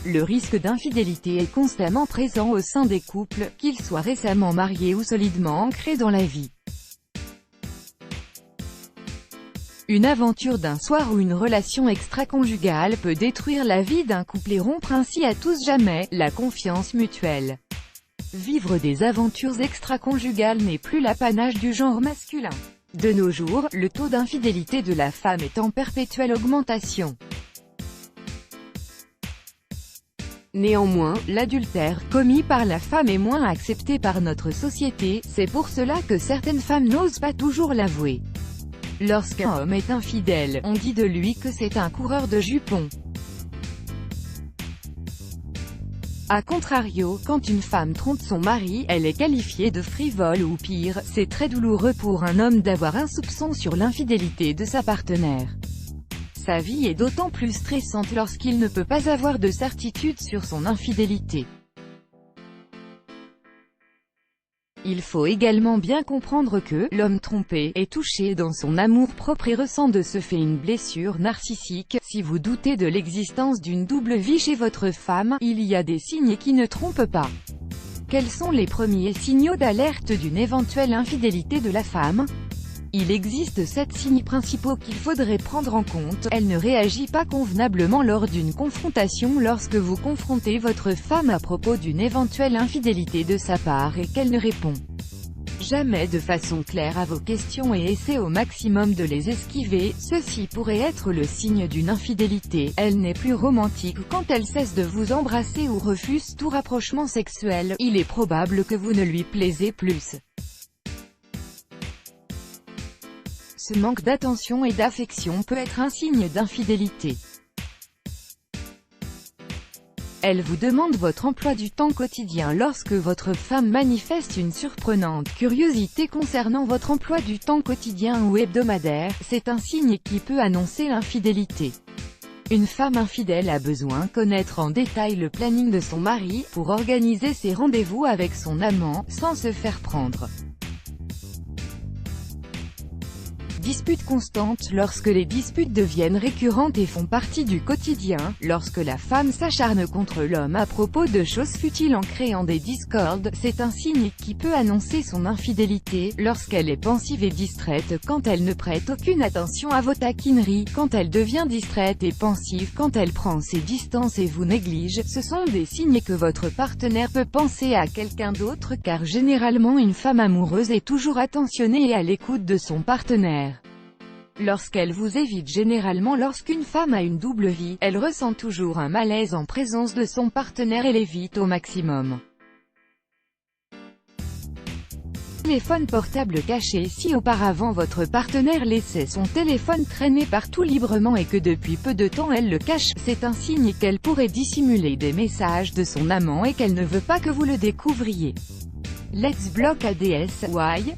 Le risque d'infidélité est constamment présent au sein des couples, qu'ils soient récemment mariés ou solidement ancrés dans la vie. Une aventure d'un soir ou une relation extra-conjugale peut détruire la vie d'un couple et rompre ainsi à tous jamais la confiance mutuelle. Vivre des aventures extra-conjugales n'est plus l'apanage du genre masculin. De nos jours, le taux d'infidélité de la femme est en perpétuelle augmentation. Néanmoins, l'adultère commis par la femme est moins accepté par notre société, c'est pour cela que certaines femmes n'osent pas toujours l'avouer. Lorsqu'un homme est infidèle, on dit de lui que c'est un coureur de jupons. A contrario, quand une femme trompe son mari, elle est qualifiée de frivole ou pire, c'est très douloureux pour un homme d'avoir un soupçon sur l'infidélité de sa partenaire. Sa vie est d'autant plus stressante lorsqu'il ne peut pas avoir de certitude sur son infidélité. Il faut également bien comprendre que l'homme trompé est touché dans son amour-propre et ressent de ce fait une blessure narcissique. Si vous doutez de l'existence d'une double vie chez votre femme, il y a des signes qui ne trompent pas. Quels sont les premiers signaux d'alerte d'une éventuelle infidélité de la femme? Il existe 7 signes principaux qu'il faudrait prendre en compte. Elle ne réagit pas convenablement lors d'une confrontation lorsque vous confrontez votre femme à propos d'une éventuelle infidélité de sa part et qu'elle ne répond jamais de façon claire à vos questions et essaie au maximum de les esquiver. Ceci pourrait être le signe d'une infidélité. Elle n'est plus romantique quand elle cesse de vous embrasser ou refuse tout rapprochement sexuel. Il est probable que vous ne lui plaisez plus. Ce manque d'attention et d'affection peut être un signe d'infidélité. Elle vous demande votre emploi du temps quotidien. Lorsque votre femme manifeste une surprenante curiosité concernant votre emploi du temps quotidien ou hebdomadaire, c'est un signe qui peut annoncer l'infidélité. Une femme infidèle a besoin de connaître en détail le planning de son mari, pour organiser ses rendez-vous avec son amant, sans se faire prendre. Disputes constantes. Lorsque les disputes deviennent récurrentes et font partie du quotidien, lorsque la femme s'acharne contre l'homme à propos de choses futiles en créant des discordes, c'est un signe qui peut annoncer son infidélité. Lorsqu'elle est pensive et distraite quand elle ne prête aucune attention à vos taquineries, quand elle devient distraite et pensive quand elle prend ses distances et vous néglige, ce sont des signes que votre partenaire peut penser à quelqu'un d'autre, car généralement une femme amoureuse est toujours attentionnée et à l'écoute de son partenaire. Lorsqu'elle vous évite. Généralement lorsqu'une femme a une double vie, elle ressent toujours un malaise en présence de son partenaire et l'évite au maximum. Téléphone portable caché. Si auparavant votre partenaire laissait son téléphone traîner partout librement et que depuis peu de temps elle le cache, c'est un signe qu'elle pourrait dissimuler des messages de son amant et qu'elle ne veut pas que vous le découvriez. Let's block ADS. Why?